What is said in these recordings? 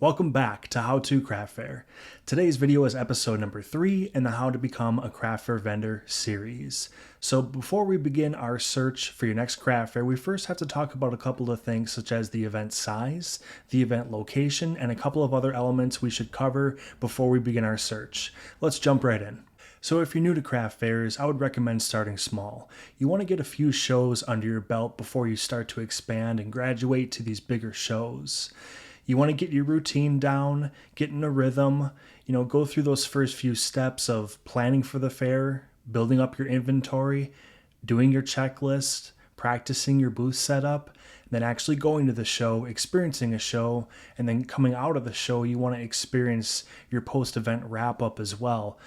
Welcome back to How to Craft Fair. Today's video is episode number 3 in the How to Become a Craft Fair Vendor series. So before we begin our search for your next craft fair, we first have to talk about a couple of things such as the event size, the event location, and a couple of other elements we should cover before we begin our search. Let's jump right in. So if you're new to craft fairs, I would recommend starting small. You want to get a few shows under your belt before you start to expand and graduate to these bigger shows. You want to get your routine down, get in a rhythm, go through those first few steps of planning for the fair, building up your inventory, doing your checklist, practicing your booth setup, then actually going to the show, experiencing a show, and then coming out of the show, you want to experience your post-event wrap-up as well,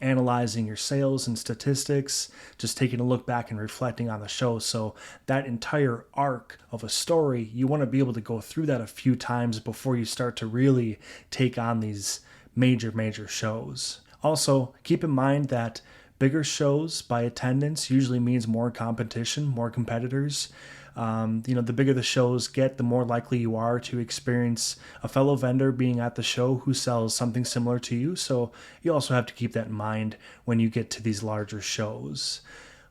analyzing your sales and statistics, just taking a look back and reflecting on the show. So that entire arc of a story, you want to be able to go through that a few times before you start to really take on these major shows. Also, keep in mind that bigger shows by attendance usually means more competition, more competitors. The bigger the shows get, the more likely you are to experience a fellow vendor being at the show who sells something similar to you. So you also have to keep that in mind when you get to these larger shows.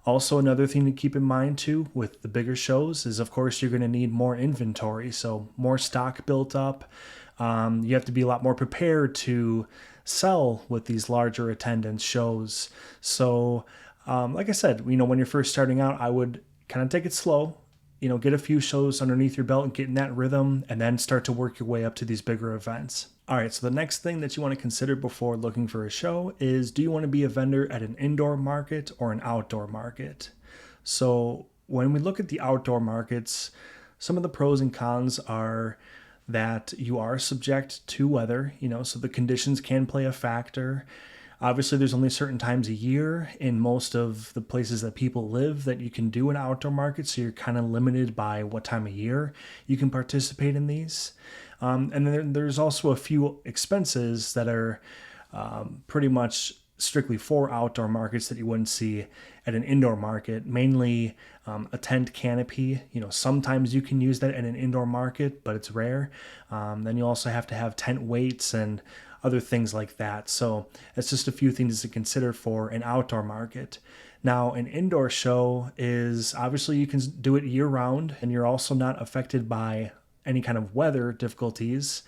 Also, another thing to keep in mind too with the bigger shows is, of course, you're going to need more inventory. So more stock built up. You have to be a lot more prepared to sell with these larger attendance shows. So, like I said, when you're first starting out, I would kind of take it slow. Get a few shows underneath your belt and get in that rhythm, and then start to work your way up to these bigger events. All right, so the next thing that you want to consider before looking for a show is, do you want to be a vendor at an indoor market or an outdoor market? So when we look at the outdoor markets, some of the pros and cons are that you are subject to weather, so the conditions can play a factor. Obviously, there's only certain times a year in most of the places that people live that you can do an outdoor market, so you're kind of limited by what time of year you can participate in these. And then there's also a few expenses that are pretty much strictly for outdoor markets that you wouldn't see at an indoor market, mainly a tent canopy. Sometimes you can use that at an indoor market, but it's rare. Then you also have to have tent weights and other things like that. So it's just a few things to consider for an outdoor market. Now, an indoor show is obviously you can do it year round, and you're also not affected by any kind of weather difficulties.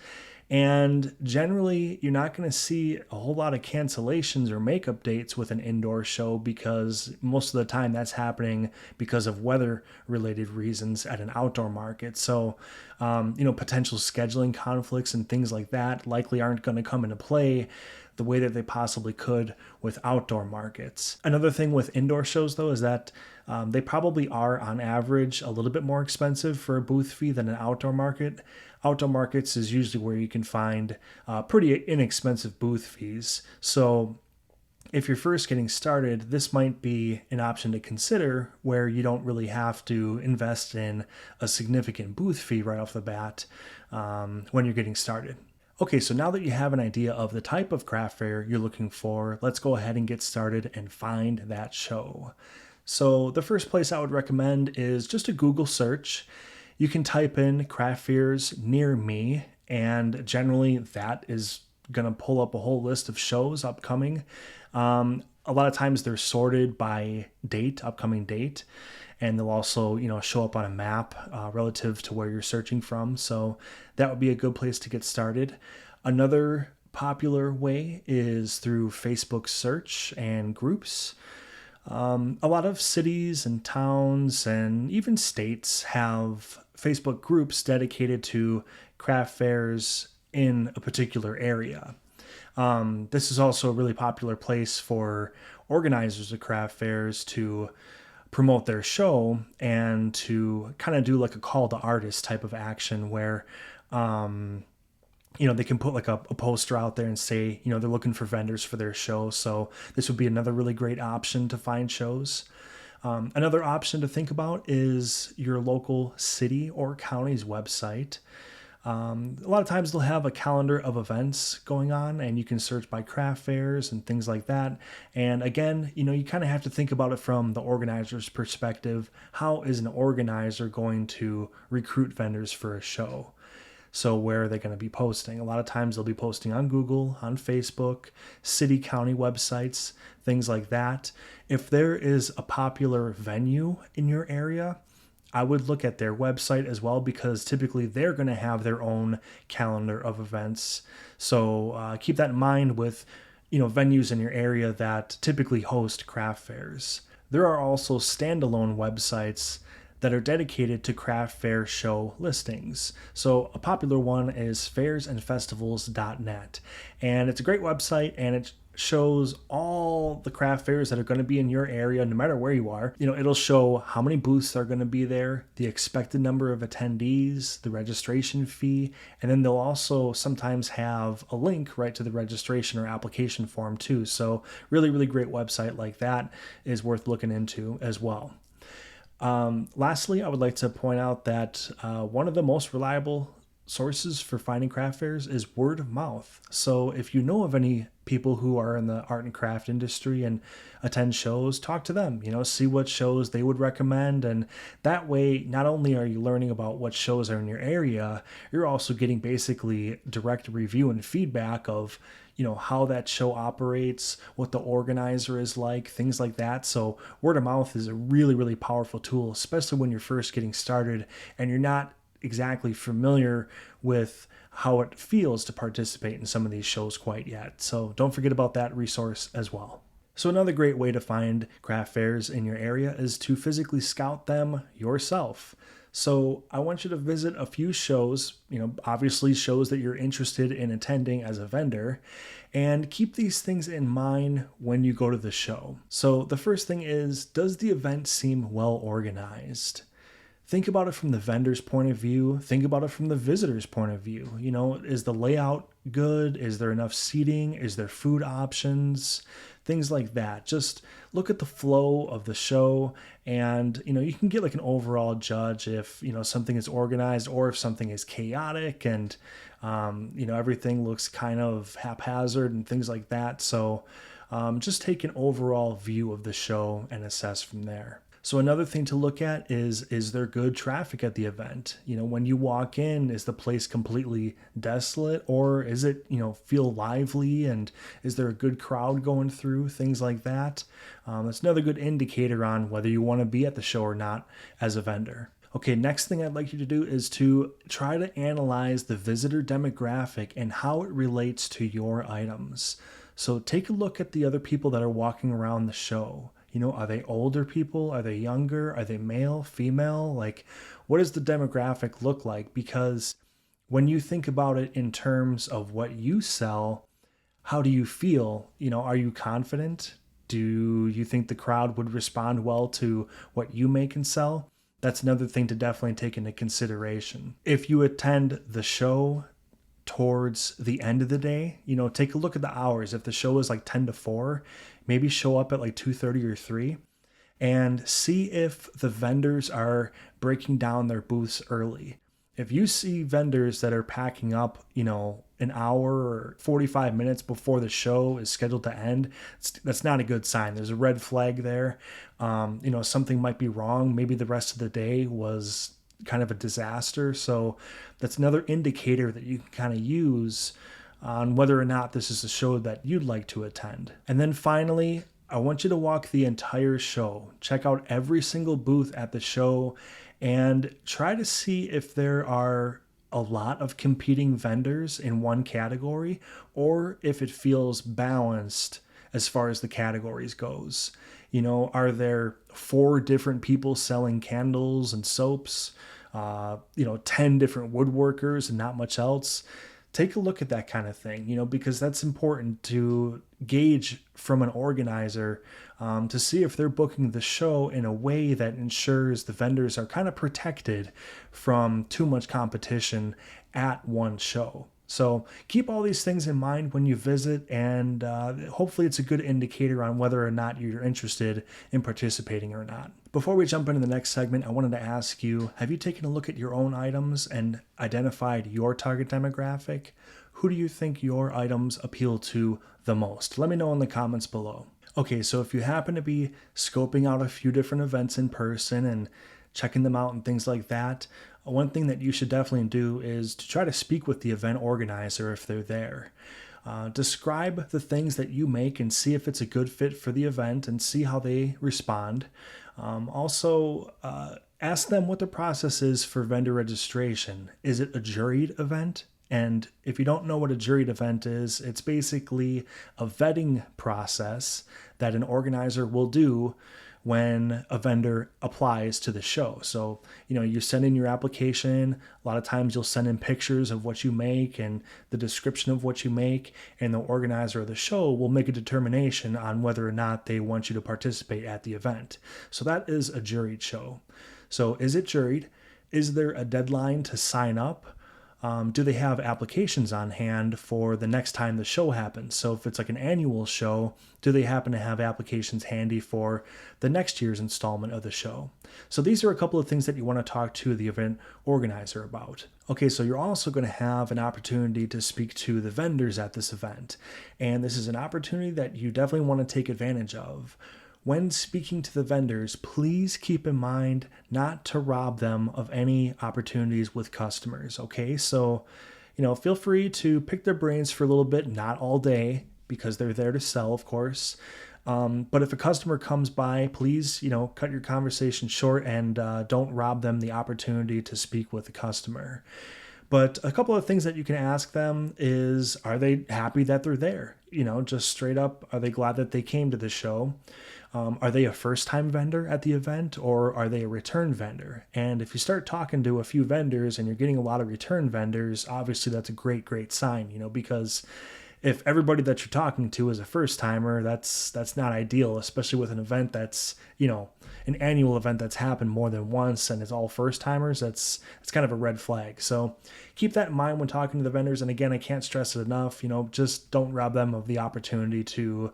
And generally, you're not going to see a whole lot of cancellations or makeup dates with an indoor show, because most of the time that's happening because of weather-related reasons at an outdoor market. So, potential scheduling conflicts and things like that likely aren't going to come into play the way that they possibly could with outdoor markets. Another thing with indoor shows, though, is that they probably are, on average, a little bit more expensive for a booth fee than an outdoor market. Outdoor markets is usually where you can find pretty inexpensive booth fees. So if you're first getting started, this might be an option to consider, where you don't really have to invest in a significant booth fee right off the bat when you're getting started. Okay, so now that you have an idea of the type of craft fair you're looking for, let's go ahead and get started and find that show. So the first place I would recommend is just a Google search. You can type in craft fairs near me, and generally that is going to pull up a whole list of shows upcoming. A lot of times they're sorted by date, upcoming date, and they'll also, show up on a map relative to where you're searching from. So that would be a good place to get started. Another popular way is through Facebook search and groups. A lot of cities and towns and even states have Facebook groups dedicated to craft fairs in a particular area. This is also a really popular place for organizers of craft fairs to promote their show and to kind of do like a call to artists type of action, where they can put like a poster out there and say, they're looking for vendors for their show. So this would be another really great option to find shows. Another option to think about is your local city or county's website. A lot of times they'll have a calendar of events going on, and you can search by craft fairs and things like that. And again, you kind of have to think about it from the organizer's perspective. How is an organizer going to recruit vendors for a show? So where are they going to be posting? A lot of times they'll be posting on Google, on Facebook, city, county websites, things like that. If there is a popular venue in your area, I would look at their website as well, because typically they're going to have their own calendar of events. So keep that in mind with venues in your area that typically host craft fairs. There are also standalone websites that are dedicated to craft fair show listings. So a popular one is fairsandfestivals.net, and it's a great website, and it shows all the craft fairs that are going to be in your area, no matter where you are. It'll show how many booths are going to be there, the expected number of attendees, the registration fee, and then they'll also sometimes have a link right to the registration or application form too. So really, really great website like that is worth looking into as well. Lastly, I would like to point out that one of the most reliable sources for finding craft fairs is word of mouth. So if you know of any people who are in the art and craft industry and attend shows, talk to them, see what shows they would recommend. And that way, not only are you learning about what shows are in your area, you're also getting basically direct review and feedback of how that show operates, what the organizer is like, things like that. So word of mouth is a really, really powerful tool, especially when you're first getting started and you're not exactly familiar with how it feels to participate in some of these shows quite yet. So don't forget about that resource as well. So another great way to find craft fairs in your area is to physically scout them yourself. So I want you to visit a few shows, obviously shows that you're interested in attending as a vendor, and keep these things in mind when you go to the show. So the first thing is, does the event seem well organized? Think about it from the vendor's point of view. Think about it from the visitor's point of view. Is the layout good? Is there enough seating? Is there food options? Things like that. Just look at the flow of the show, and you can get like an overall judge if something is organized or if something is chaotic and everything looks kind of haphazard and things like that. So just take an overall view of the show and assess from there. So another thing to look at is there good traffic at the event? When you walk in, is the place completely desolate, or is it, feel lively, and is there a good crowd going through? Things like that. That's another good indicator on whether you want to be at the show or not as a vendor. Okay, next thing I'd like you to do is to try to analyze the visitor demographic and how it relates to your items. So take a look at the other people that are walking around the show. Are they older people? Are they younger? Are they male, female? Like, what does the demographic look like? Because when you think about it in terms of what you sell, how do you feel? Are you confident? Do you think the crowd would respond well to what you make and sell? That's another thing to definitely take into consideration. If you attend the show towards the end of the day, take a look at the hours. If the show is like 10 to 4, maybe show up at like 2:30 or 3 and see if the vendors are breaking down their booths early. If you see vendors that are packing up, an hour or 45 minutes before the show is scheduled to end, that's not a good sign. There's a red flag there. Something might be wrong. Maybe the rest of the day was kind of a disaster. So that's another indicator that you can kind of use on whether or not this is a show that you'd like to attend. And then finally, I want you to walk the entire show. Check out every single booth at the show and try to see if there are a lot of competing vendors in one category or if it feels balanced as far as the categories goes. Are there 4 different people selling candles and soaps? 10 different woodworkers and not much else? Take a look at that kind of thing, because that's important to gauge from an organizer to see if they're booking the show in a way that ensures the vendors are kind of protected from too much competition at one show. So keep all these things in mind when you visit, and hopefully it's a good indicator on whether or not you're interested in participating or not. Before we jump into the next segment, I wanted to ask you, have you taken a look at your own items and identified your target demographic? Who do you think your items appeal to the most? Let me know in the comments below. Okay, so if you happen to be scoping out a few different events in person and checking them out and things like that, one thing that you should definitely do is to try to speak with the event organizer if they're there. Describe the things that you make and see if it's a good fit for the event and see how they respond. Also, ask them what the process is for vendor registration. Is it a juried event? And if you don't know what a juried event is, it's basically a vetting process that an organizer will do when a vendor applies to the show. So, you send in your application. A lot of times you'll send in pictures of what you make and the description of what you make, and the organizer of the show will make a determination on whether or not they want you to participate at the event. So that is a juried show. So is it juried? Is there a deadline to sign up? Do they have applications on hand for the next time the show happens? So if it's like an annual show, do they happen to have applications handy for the next year's installment of the show? So these are a couple of things that you want to talk to the event organizer about. Okay, so you're also going to have an opportunity to speak to the vendors at this event. And this is an opportunity that you definitely want to take advantage of. When speaking to the vendors, please keep in mind not to rob them of any opportunities with customers, okay? So, feel free to pick their brains for a little bit, not all day, because they're there to sell, of course. But if a customer comes by, please, cut your conversation short and don't rob them the opportunity to speak with the customer. But a couple of things that you can ask them is, are they happy that they're there? Just straight up, are they glad that they came to the show? Are they a first-time vendor at the event, or are they a return vendor? And if you start talking to a few vendors and you're getting a lot of return vendors, obviously that's a great, great sign, because if everybody that you're talking to is a first-timer, that's not ideal, especially with an event that's, an annual event that's happened more than once and it's all first-timers. It's kind of a red flag. So keep that in mind when talking to the vendors. And again, I can't stress it enough, just don't rob them of the opportunity to,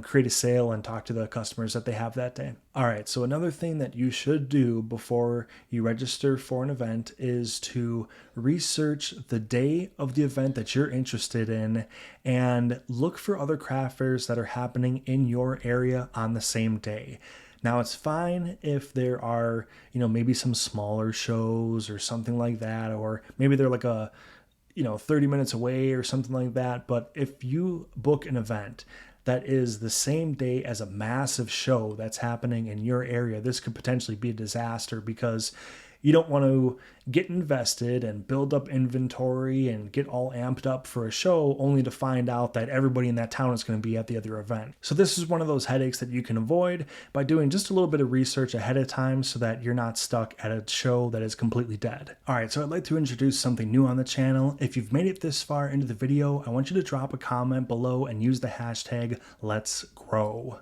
create a sale and talk to the customers that they have that day. All right, so another thing that you should do before you register for an event is to research the day of the event that you're interested in and look for other craft fairs that are happening in your area on the same day. Now, it's fine if there are, maybe some smaller shows or something like that, or maybe they're like 30 minutes away or something like that. But if you book an event that is the same day as a massive show that's happening in your area, this could potentially be a disaster because you don't want to get invested and build up inventory and get all amped up for a show only to find out that everybody in that town is going to be at the other event. So this is one of those headaches that you can avoid by doing just a little bit of research ahead of time so that you're not stuck at a show that is completely dead. All right, so I'd like to introduce something new on the channel. If you've made it this far into the video, I want you to drop a comment below and use the hashtag Let's Grow.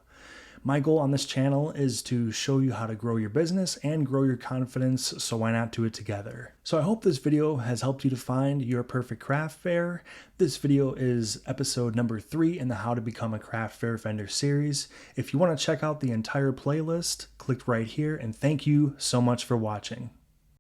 My goal on this channel is to show you how to grow your business and grow your confidence, so why not do it together? So I hope this video has helped you to find your perfect craft fair. This video is episode number 3 in the How to Become a Craft Fair Vendor series. If you want to check out the entire playlist, click right here, and thank you so much for watching.